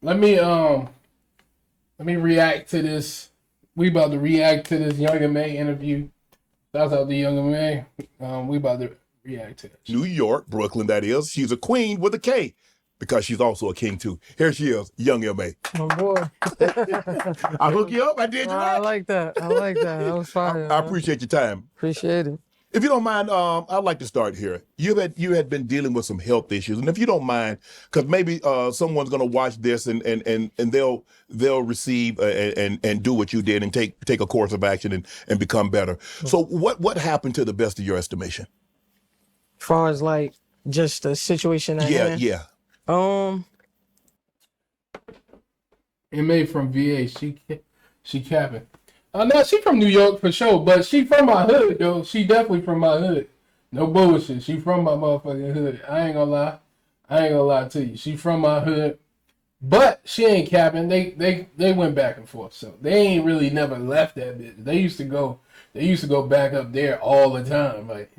let me react to this. We about to react to this Young M.A interview. That's out the Young M.A. We about to react to it. New York, Brooklyn, that is. She's a queen with a K because she's also a king too. Here she is, Young M.A. Oh boy. I hook you up. I did you right. I like that. That was fine. I appreciate your time. Appreciate it. If you don't mind, I'd like to start here. You had been dealing with some health issues, and if you don't mind, because maybe someone's going to watch this and they'll receive and do what you did and take a course of action and become better. So what happened to the best of your estimation? As far as like just the situation at hand? Yeah. M.A from VA, she capping. No, she from New York for sure, but she from my hood, though. She definitely from my hood. No bullshit. She from my motherfucking hood. I ain't gonna lie to you. She from my hood, but she ain't capping. They went back and forth, so they ain't really never left that bitch. They used to go back up there all the time, like.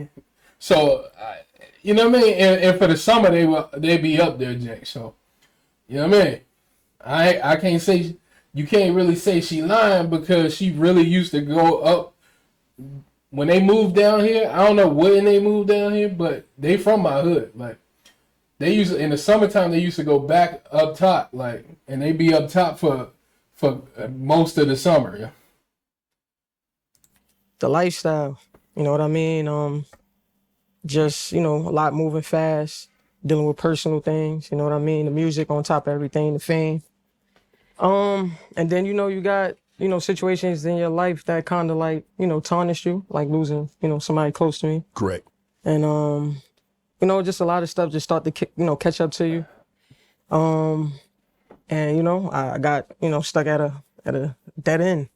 So, you know what I mean. And for the summer, they be up there, Jake. So, you know what I mean. I can't say. You can't really say she lying because she really used to go up when they moved down here. I don't know when they moved down here, but they from my hood. Like they used to, in the summertime, they used to go back up top, like, and they be up top for most of the summer. Yeah. The lifestyle, you know what I mean? Just, a lot moving fast, dealing with personal things, you know what I mean? The music on top of everything, the fame. And then, you got, situations in your life that kind of like, tarnish you, like losing, somebody close to me. Correct. And, just a lot of stuff just start to, catch up to you. And, I got, stuck at a dead end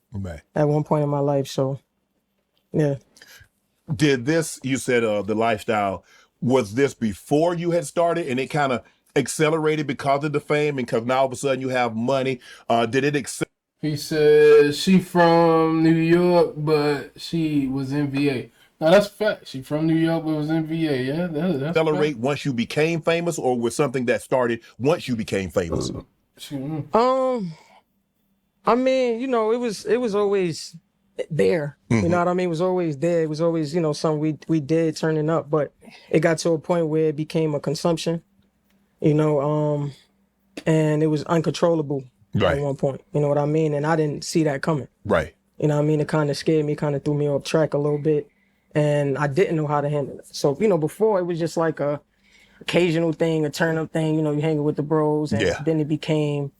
at one point in my life. So, yeah. Did this, you said the lifestyle, was this before you had started and it kind of accelerated because of the fame and because now all of a sudden you have money? Did it accelerate? He says she from New York, but she was in VA. No, that's fact. She from New York, but was in VA. Yeah, that's accelerate fact. Once you became famous, or was something that started once you became famous? I mean, it was always there. Mm-hmm. You know what I mean? It was always there. It was always, something we did turning up, but it got to a point where it became a consumption. And it was uncontrollable at one point. You know what I mean? And I didn't see that coming. Right. You know what I mean? It kind of scared me, kind of threw me off track a little bit. And I didn't know how to handle it. So, before it was just like a occasional thing, a turn up thing, you hanging with the bros. And then it became,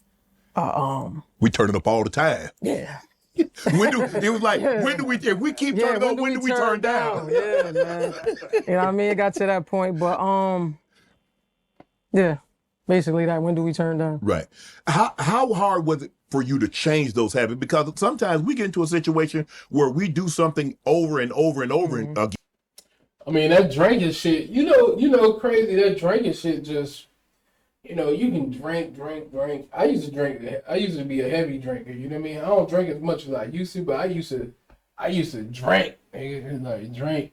we turn it up all the time. Yeah. It was like, when do we, if we keep turning up, when do we turn down? Yeah, man. You know what I mean? It got to that point, but, yeah, basically that. When do we turn down? Right. How hard was it for you to change those habits? Because sometimes we get into a situation where we do something over and over and over again. I mean, that drinking shit, crazy. That drinking shit just, you can drink. I used to drink. I used to be a heavy drinker. You know what I mean? I don't drink as much as I used to, but I used to drink. Like drink.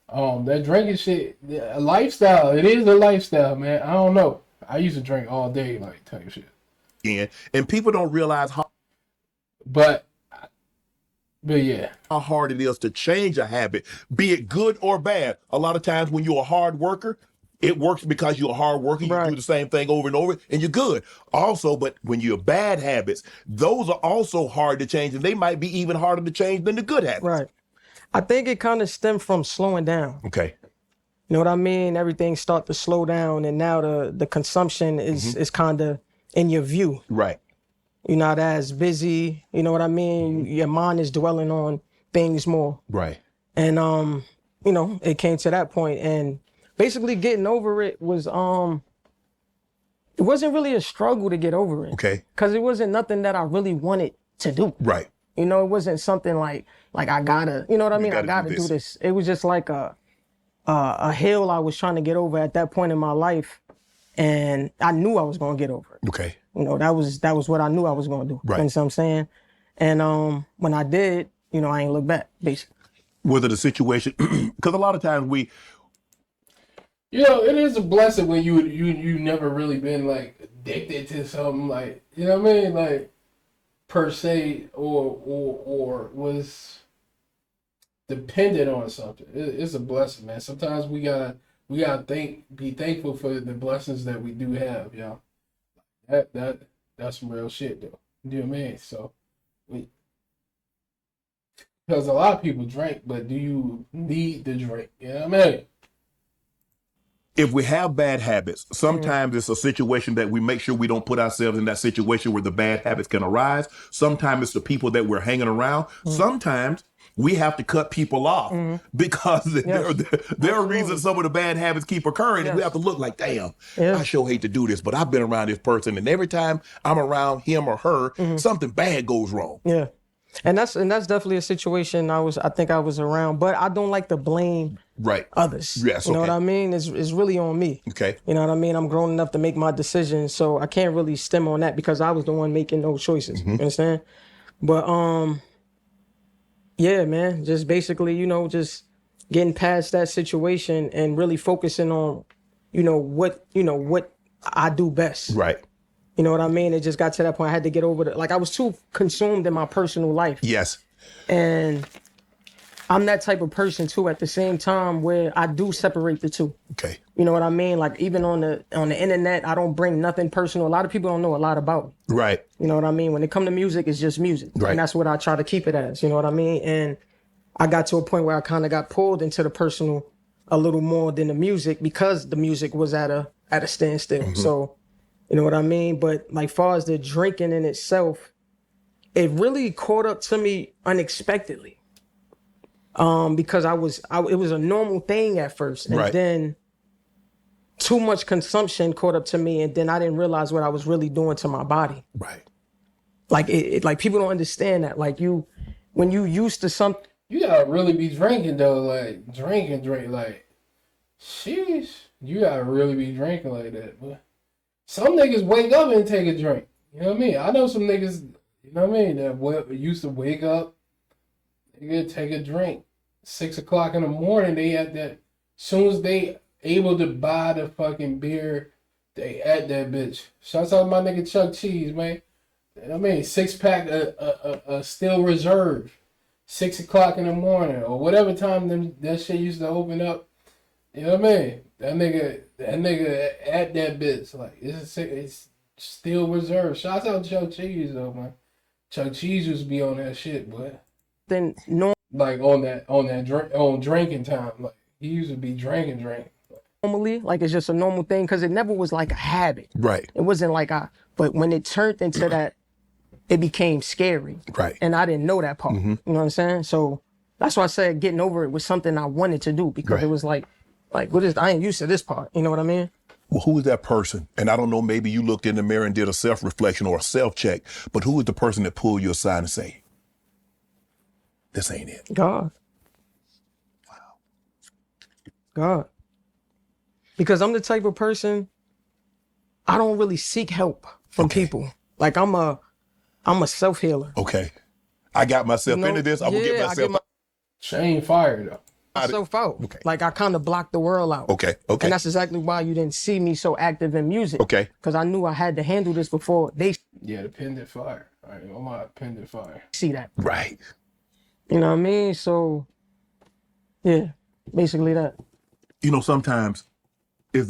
That drinking shit, a lifestyle. It is a lifestyle, man. I don't know. I used to drink all day, like type shit. And people don't realize how. But yeah, how hard it is to change a habit, be it good or bad. A lot of times when you're a hard worker, it works because you're a hard worker. You do the same thing over and over, and you're good. Also, but when you're bad habits, those are also hard to change, and they might be even harder to change than the good habits. Right. I think it kind of stemmed from slowing down. Okay. You know what I mean? Everything start to slow down, and now the consumption is kind of in your view. Right. You're not as busy. You know what I mean? Your mind is dwelling on things more. Right. And it came to that point, and basically getting over it was it wasn't really a struggle to get over it. Okay. Because it wasn't nothing that I really wanted to do. Right. It wasn't something like I gotta, you know what I mean? I gotta do this. It was just like a hill I was trying to get over at that point in my life, and I knew I was gonna get over it. Okay. That was what I knew I was gonna do. Right. You know what I'm saying? And when I did, I ain't look back, basically. Was it a situation? Because a lot of times it it is a blessing when you never really been like addicted to something, like, you know what I mean, like, per se, or was dependent on something. It's a blessing, man. Sometimes we gotta be thankful for the blessings that we do have, y'all. That's some real shit, though. You know what I mean? So, because a lot of people drink, but do you need the drink? You know what I mean? If we have bad habits, sometimes it's a situation that we make sure we don't put ourselves in that situation where the bad habits can arise. Sometimes it's the people that we're hanging around. Sometimes we have to cut people off because there are reasons some of the bad habits keep occurring. And we have to look like, damn, I sure hate to do this, but I've been around this person, and every time I'm around him or her, something bad goes wrong. Yeah. And that's definitely a situation I think I was around, but I don't like to blame others. Yes, you know what I mean? It's really on me. Okay. You know what I mean? I'm grown enough to make my decisions, so I can't really stem on that because I was the one making those choices. You understand? But yeah, man, just basically, just getting past that situation and really focusing on, what I do best. Right. You know what I mean? It just got to that point I had to get over it. Like, I was too consumed in my personal life. Yes. And I'm that type of person too at the same time where I do separate the two. Okay. You know what I mean? Like, even on the internet, I don't bring nothing personal. A lot of people don't know a lot about me. Right. You know what I mean? When it comes to music, it's just music. Right. And that's what I try to keep it as. You know what I mean? And I got to a point where I kind of got pulled into the personal a little more than the music because the music was at a standstill. So, you know what I mean? But like, far as the drinking in itself, it really caught up to me unexpectedly. Because it was a normal thing at first. And then too much consumption caught up to me. And then I didn't realize what I was really doing to my body. Right. Like, like, people don't understand that. Like, when you used to something. You gotta really be drinking, though. Like, drink. Like, sheesh. You gotta really be drinking like that, boy. Some niggas wake up and take a drink. You know what I mean? I know some niggas, you know what I mean, that used to wake up, they take a drink. 6 o'clock in the morning, they at that. Soon as they able to buy the fucking beer, they at that bitch. Shouts out to my nigga Chuck Cheese, man. You know what I mean? 6-pack still reserved. 6 o'clock in the morning, or whatever time that shit used to open up. You know what I mean? That nigga at that bitch, like, it's still reserved. Shouts out to Chuck Cheese, though, man. Chuck Cheese used to be on that shit, boy. Then like on drinking time, like, he used to be drinking. Normally, like, it's just a normal thing because it never was like a habit. Right. It wasn't like but when it turned into that, it became scary. Right. And I didn't know that part. You know what I'm saying? So that's why I said getting over it was something I wanted to do because it was like what is, I ain't used to this part. You know what I mean? Well, who is that person? And I don't know, maybe you looked in the mirror and did a self-reflection or a self-check, but who is the person that pulled you aside and say, this ain't it? God. Wow. God. Because I'm the type of person, I don't really seek help from people. Like, I'm a self-healer. Okay. I got myself into this. I will get myself out. She ain't fired, though. Myself out. Okay. Like, I kind of blocked the world out. Okay. And that's exactly why you didn't see me so active in music. Okay. Because I knew I had to handle this before they the pendant fire. All right, I'm out pendant fire. see that. Right. You know what I mean? So, yeah, basically that. Sometimes it's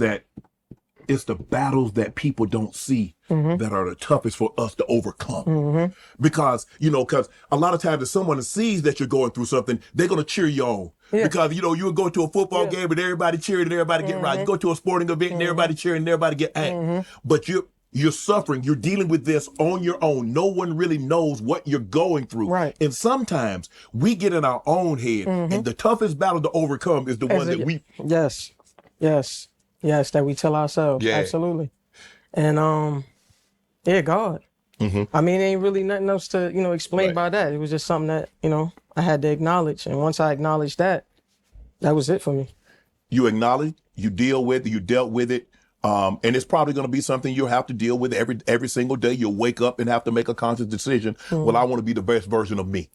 the battles that people don't see that are the toughest for us to overcome. Because a lot of times if someone sees that you're going through something, they're going to cheer you on. Because, you would go to a football game and everybody cheering and everybody get right. You go to a sporting event and everybody cheering and everybody get act. But you're suffering. You're dealing with this on your own. No one really knows what you're going through. Right. And sometimes we get in our own head and the toughest battle to overcome is the one that we... Yes, that we tell ourselves. Yeah. Absolutely. And God. I mean, ain't really nothing else to, explain about that. It was just something that, I had to acknowledge. And once I acknowledged that was it for me. You acknowledge, you deal with it, you dealt with it. And it's probably going to be something you'll have to deal with every single day. You'll wake up and have to make a conscious decision. Well, I want to be the best version of me.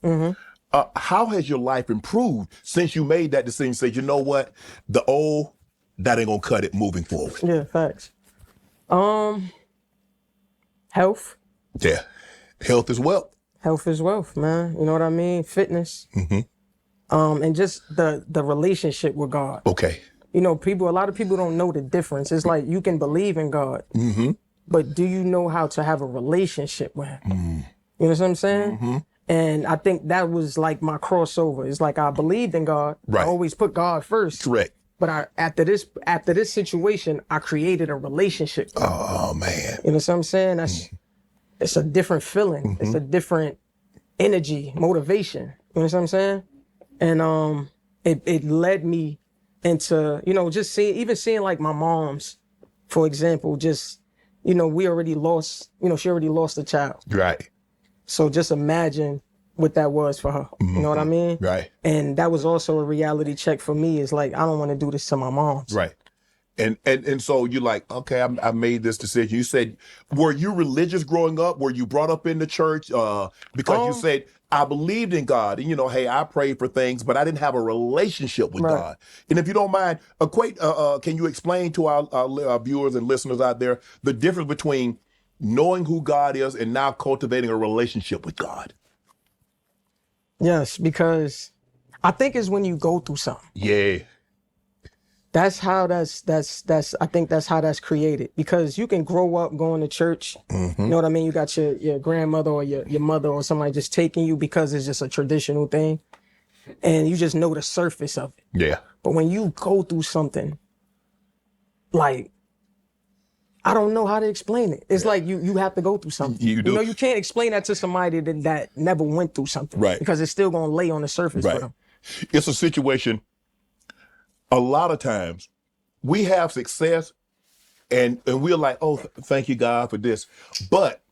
How has your life improved since you made that decision? Say, you know what? The old, that ain't going to cut it moving forward. Yeah, facts. Health. Yeah. Health is wealth. Health is wealth, man. You know what I mean? Fitness. And just the relationship with God. Okay. You know, a lot of people don't know the difference. It's like you can believe in God, but do you know how to have a relationship with him? You know what I'm saying? And I think that was like my crossover. It's like I believed in God. Right. I always put God first. Correct. But after this situation, I created a relationship. Oh man. You know what I'm saying? It's a different feeling. It's a different energy, motivation. You know what I'm saying? And it led me into, you know, just seeing like my mom's, for example, just, you know, she already lost a child. Right. So just imagine what that was for her. You know what I mean? Right. And that was also a reality check for me. Is like, I don't want to do this to my mom. Right. And so you're like, okay, I made this decision. You said, were you religious growing up? Were you brought up in the church? Because you said, I believed in God, and you know, hey, I prayed for things, but I didn't have a relationship with God. And if you don't mind, can you explain to our viewers and listeners out there the difference between knowing who God is and now cultivating a relationship with God? Yes, because I think it's when you go through something. Yeah. I think that's how that's created, because you can grow up going to church. You know what I mean? You got your grandmother or your mother or somebody just taking you because it's just a traditional thing, and you just know the surface of it. Yeah. But when you go through something, like, I don't know how to explain it. It's like you have to go through something. You do. You know, you can't explain that to somebody that never went through something. Right. Because it's still gonna lay on the surface for them. It's a situation. A lot of times we have success and we're like, oh, thank you, God, for this. But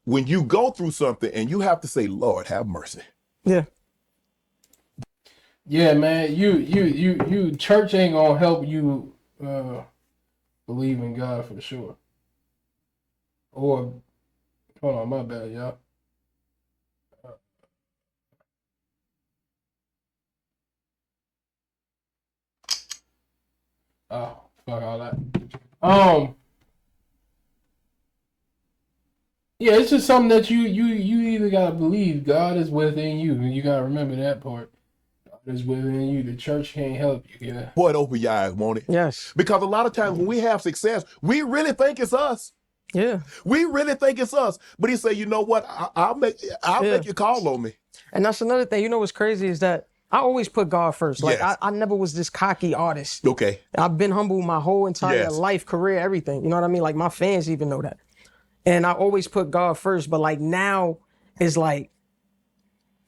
when you go through something and you have to say, Lord, have mercy. Yeah. Yeah, man. You church ain't gonna help you believe in God for sure. Or hold on, my bad, y'all. Oh, fuck all that. Yeah, it's just something that you either gotta believe God is within you, and you gotta remember that part. God is within you. The church can't help you. Yeah. Boy, it open your eyes, won't it? Yes. Because a lot of times when we have success, we really think it's us. Yeah. We really think it's us. But he said, you know what? I'll make you call on me. And that's another thing. You know what's crazy is that I always put God first. Like, Yes. I never was this cocky artist. Okay. I've been humble my whole entire Yes. life, career, everything. You know what I mean? Like, my fans even know that. And I always put God first. But like now, it's like,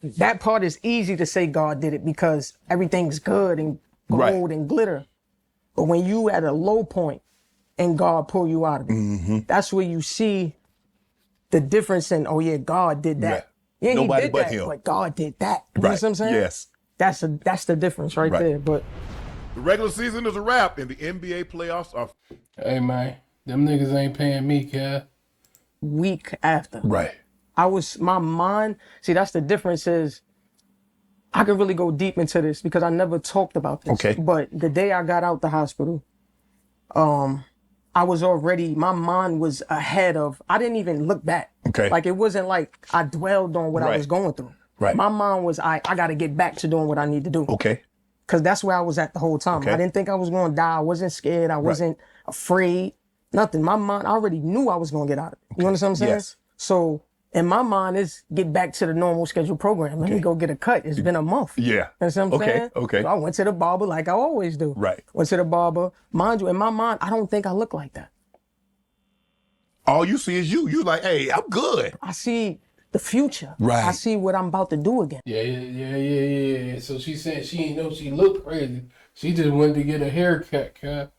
that part is easy to say God did it because everything's good and gold and glitter. But when you at a low point and God pull you out of it, that's where you see the difference in, oh yeah, God did that. Yeah, Nobody he did but that, him. but God did that. You know what I'm saying? Yes. That's the difference right there. But The regular season is a wrap and the NBA playoffs are Hey man, them niggas ain't paying me, Kev. week after. right. My mind, see, that's the difference is I could really go deep into this because I never talked about this. Okay. But the day I got out the hospital, I was already, my mind was ahead of, I didn't even look back. Okay. Like, it wasn't like I dwelled on what I was going through. Right. My mind was, I got to get back to doing what I need to do. Okay. Because that's where I was at the whole time. Okay. I didn't think I was going to die. I wasn't scared. I wasn't afraid. Nothing. My mind, I already knew I was going to get out of it. You understand what I'm saying? Yes. So in my mind, is get back to the normal scheduled program. Let me go get a cut. It's been a month. Yeah. You understand what I'm saying? Okay. So I went to the barber like I always do. Right. Went to the barber. Mind you, in my mind, I don't think I look like that. All you see is you. You like, hey, I'm good. I see the future. Right. I see what I'm about to do again. Yeah. So she said she didn't know she looked crazy. She just went to get a haircut, Kev.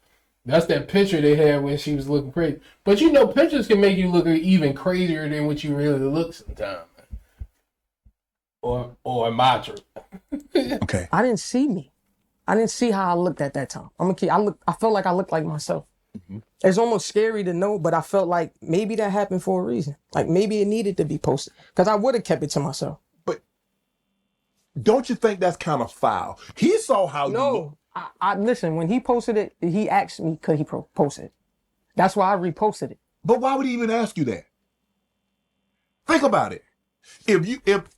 That's that picture they had when she was looking crazy. But you know, pictures can make you look even crazier than what you really look sometimes. Or am I true? Okay. I didn't see me. I didn't see how I looked at that time. I felt like I looked like myself. It's almost scary to know, but I felt like maybe that happened for a reason. Like maybe it needed to be posted because I would have kept it to myself. But don't you think that's kind of foul? He saw how you look. No, I listen, when he posted it, he asked me could he post it. That's why I reposted it. But why would he even ask you that? Think about it. If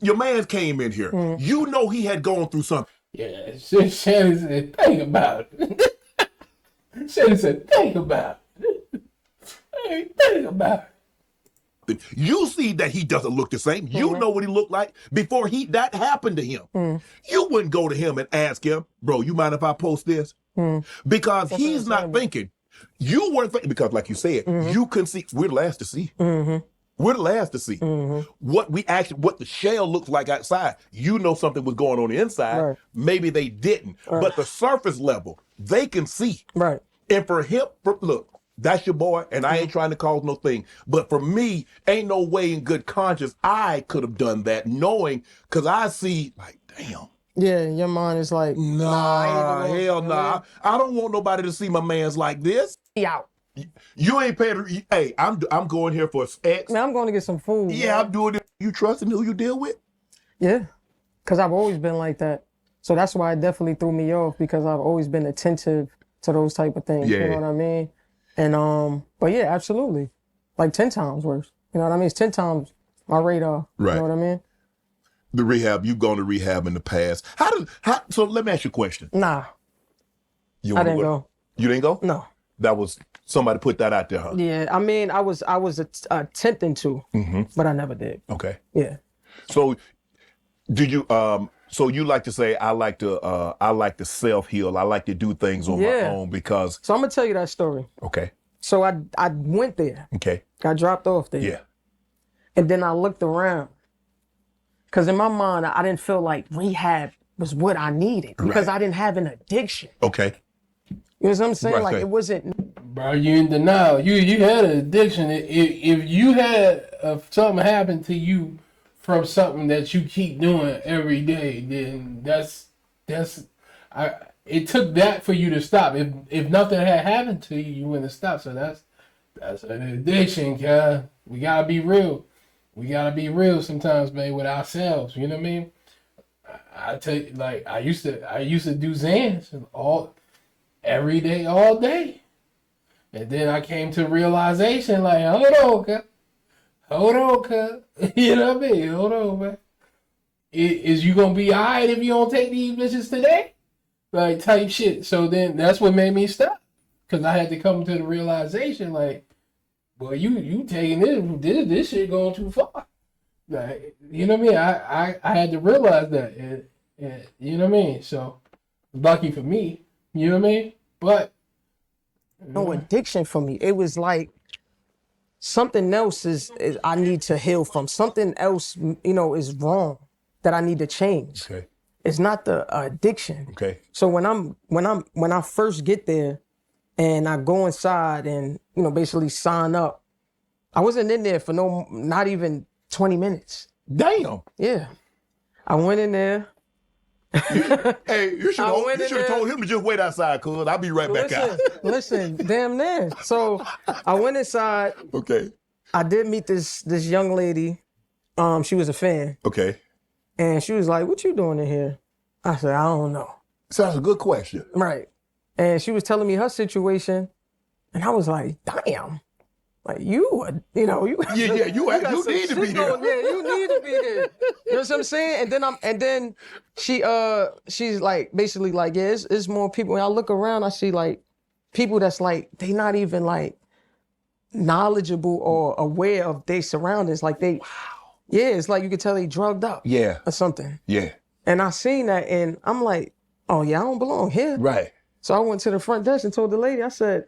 your man came in here, you know he had gone through something. Yeah, Shannon said, think about it. Shannon said, think about it. Hey, think about it. You see that he doesn't look the same. You know what he looked like before that happened to him. You wouldn't go to him and ask him, bro, you mind if I post this? Because he's not thinking. You weren't thinking, because like you said, you couldn't see. We're the last to see. We're the last to see what the shell looks like outside. You know something was going on the inside. Right. Maybe they didn't, but the surface level they can see. Right. And for him, look, that's your boy, and I ain't trying to cause no thing. But for me, ain't no way in good conscience I could have done that, knowing, because I see like, damn. Yeah, your mind is like, Nah, hell nah. I don't want nobody to see my man's like this. He out. You ain't paid. Hey, I'm going here for X. Man, I'm going to get some food. Yeah, I'm doing it. You trusting who you deal with? Yeah, because I've always been like that. So that's why it definitely threw me off, because I've always been attentive to those type of things. Yeah. You know what I mean? And but yeah, absolutely. Like 10 times worse. You know what I mean? It's 10 times my radar. Right. You know what I mean? The rehab, you've gone to rehab in the past. So let me ask you a question. Nah, You I wanna didn't go. You didn't go? No. That was, somebody put that out there, huh? Yeah, I mean, I was attempting to, but I never did. Okay. Yeah. So did you, so you like to say, I like to self-heal. I like to do things on my own because. So I'm gonna tell you that story. Okay. So I went there. Okay. Got dropped off there. Yeah. And then I looked around. Because in my mind, I didn't feel like rehab was what I needed, because I didn't have an addiction. Okay. You know what I'm saying? Right, Like okay. it wasn't. Bro, you in denial. You had an addiction. If you had something happen to you from something that you keep doing every day, then it took that for you to stop. If nothing had happened to you, you wouldn't have stopped. So that's an addiction, guy. We gotta be real. We gotta be real sometimes, man, with ourselves. You know what I mean? I tell you, like I used to do Xans every day, all day. And then I came to realization, like, hold on, cuz. You know what I mean? Hold on, man. Is you gonna be all right if you don't take these bitches today? Like, type shit. So then that's what made me stop. Because I had to come to the realization, like, well, you taking this shit going too far. Like, you know what I mean? I had to realize that. And you know what I mean? So, lucky for me. You know what I mean? But No addiction for me. It was like something else is I need to heal from. Something else, is wrong that I need to change. Okay. It's not the addiction. Okay. So when I first get there and I go inside and, basically sign up, I wasn't in there for not even 20 minutes. Damn. Yeah. I went in there. Hey, you should have told him to just wait outside, cuz I'll be right back out. Listen, damn near. So I went inside. Okay. I did meet this young lady. She was a fan. Okay. And she was like, "What you doing in here?" I said, "I don't know." Sounds a good question. Right. And she was telling me her situation. And I was like, damn. Like you Yeah, you need to be here. Yeah, you need to be here. You know what I'm saying? And then she's like basically like, yeah, it's more people. When I look around, I see like people that's like they not even like knowledgeable or aware of their surroundings. Like yeah, it's like you could tell they drugged up. Yeah. Or something. Yeah. And I seen that and I'm like, oh yeah, I don't belong here. Right. So I went to the front desk and told the lady, I said,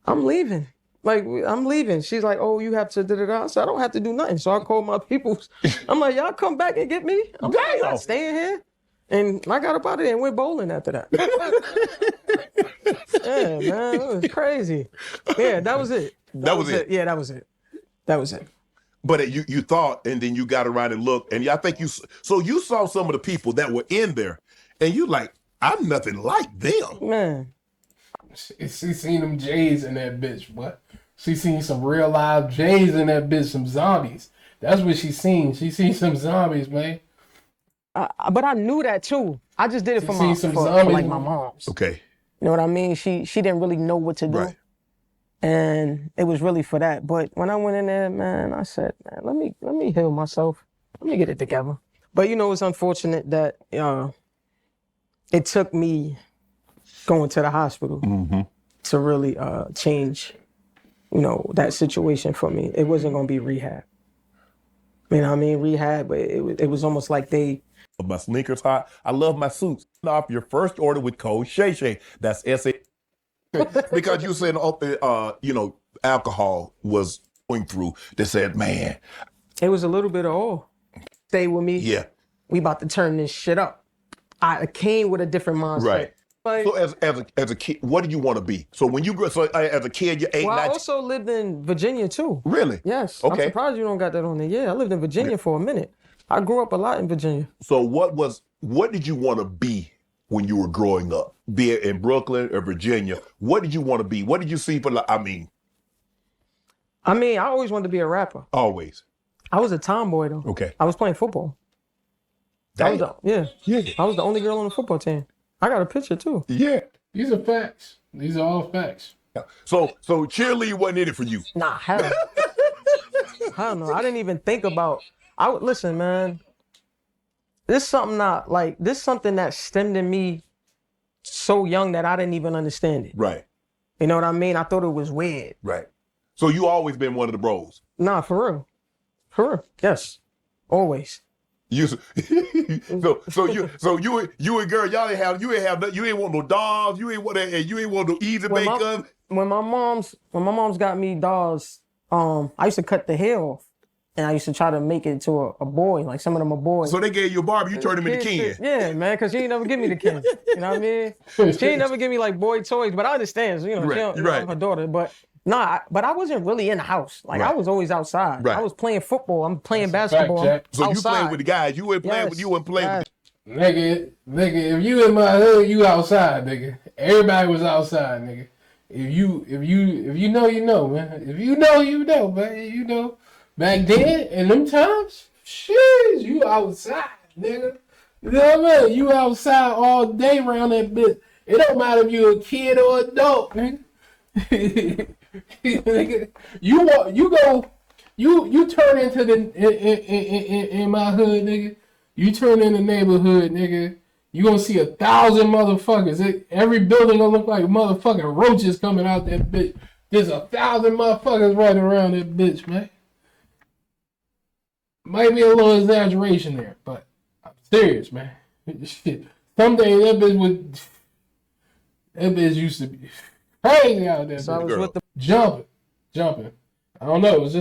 I'm leaving. Like, I'm leaving. She's like, oh, you have to da-da-da. I said, I don't have to do nothing. So I called my people. I'm like, y'all come back and get me? I'm not staying here. And I got up out of there and went bowling after that. Yeah, man, it was crazy. Yeah, that was it. That was it. Yeah, that was it. That was it. But you thought, and then you got around and looked, and I think you saw some of the people that were in there, and you like, I'm nothing like them. Man. She seen them J's in that bitch, what? She seen some real live J's in that bitch, some zombies. That's what she seen. She seen some zombies, man. But I knew that too. I just did it for She my seen some for zombies. like my mom's. Okay. You know what I mean? She didn't really know what to do. Right. And it was really for that. But when I went in there, man, I said, man, let me heal myself. Let me get it together. But you know, it's unfortunate that it took me going to the hospital to really change, you know, that situation for me. It wasn't gonna be rehab. You know what I mean? Rehab, but it was almost like they. My sneakers hot. I love my suits. Off your first order with code Shay. That's SA. Because you said, you know, alcohol was going through. They said, man. It was a little bit of all. Stay with me. Yeah. We about to turn this shit up. I came with a different mindset. Right. Like, So as a kid, what did you want to be? So when you grew, so as a kid, you're 8, well, 9. I also lived in Virginia too. Really? Yes. Okay. I'm surprised you don't got that on there. Yeah, I lived in Virginia for a minute. I grew up a lot in Virginia. So what did you want to be when you were growing up? Be it in Brooklyn or Virginia, what did you want to be? What did you see for? I mean, I always wanted to be a rapper. always. I was a tomboy though. Okay. I was playing football. Damn. Yeah. Yeah. I was the only girl on the football team. I got a picture too. Yeah. These are facts. These are all facts. So cheerleading wasn't in it for you. Nah, hell. I don't know. I didn't even think about. Listen, man. This is something that stemmed in me so young that I didn't even understand it. Right. You know what I mean? I thought it was weird. Right. So you always been one of the bros. Nah, for real. For real. Yes. Always. You so you and girl, y'all ain't want no dolls, you ain't want no easy makeup. When my mom's got me dolls, I used to cut the hair off. And I used to try to make it to a boy, like some of them are boys. So they gave you a Barbie, you turned him into Ken. Yeah, man, because she ain't never give me the Ken. You know what I mean? She ain't never give me like boy toys, but I understand. So, you know, I'm her daughter. But but I wasn't really in the house. Like I was always outside. Right. I was playing football. I'm playing basketball. Fact, So outside. you playing with the guys. You wouldn't play with Nigga, if you in my hood, you outside, nigga. Everybody was outside, nigga. If you know, you know, man. If you know, you know, man. You know. Back then, in them times, shit, you outside, nigga. You know what I mean? You outside all day around that bitch. It don't matter if you a kid or adult, nigga. Nigga, you turn into in my hood, nigga. You turn in the neighborhood, nigga. You gonna see 1,000 motherfuckers. Every building gonna look like motherfucking roaches coming out that bitch. There's 1,000 motherfuckers running around that bitch, man. Might be a little exaggeration there, but I'm serious, man. Someday that bitch used to be crazy out there. So I was with the jumping. I don't know. It was just